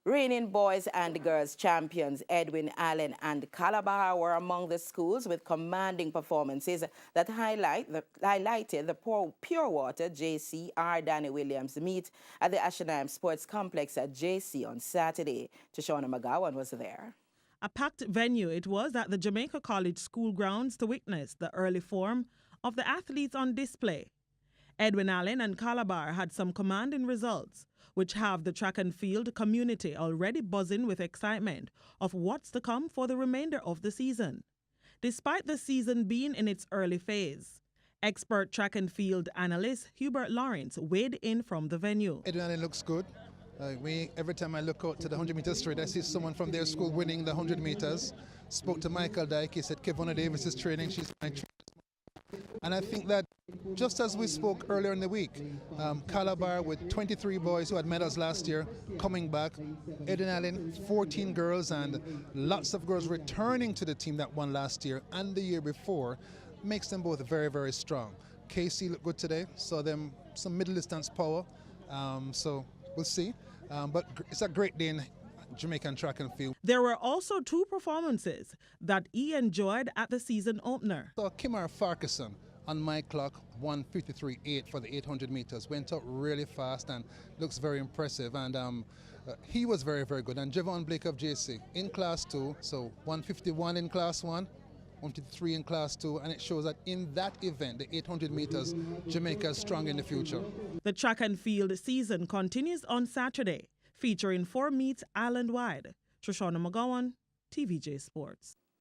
Reigning boys and girls champions Edwin, Allen and Calabar were among the schools with commanding performances that highlighted the Pure Water JC Danny Williams meet at the Ashanam Sports Complex at JC on Saturday. Shoshana McGowan was there. A packed venue it was at the Jamaica College school grounds to witness the early form of the athletes on display. Edwin Allen and Calabar had some commanding results, which have the track and field community already buzzing with excitement of what's to come for the remainder of the season. Despite the season being in its early phase, expert track and field analyst Hubert Lawrence weighed in from the venue. Edwin Allen looks good. Every time I look out to the 100-meter straight, I see someone from their school winning the 100 meters. Spoke to Michael Dyke, he said Kevona Davis is training, she's my trainer. And I think that just as we spoke earlier in the week, Calabar with 23 boys who had medals last year coming back, Edwin Allen, 14 girls and lots of girls returning to the team that won last year and the year before, makes them both very, very strong. Casey looked good today, saw them some middle distance power, so we'll see. But it's a great day in Jamaican track and field. There were also two performances that he enjoyed at the season opener. So Kimar Farquharson on my clock, 1:53.8 for the 800 meters. Went up really fast and looks very impressive. And he was very, very good. And Javon Blake of JC in class 2, so 1:51 in class 1, 1:53 in class 2, and it shows that in that event, the 800 meters, Jamaica is strong in the future. The track and field season continues on Saturday, featuring 4 meets island-wide. Shoshana McGowan, TVJ Sports.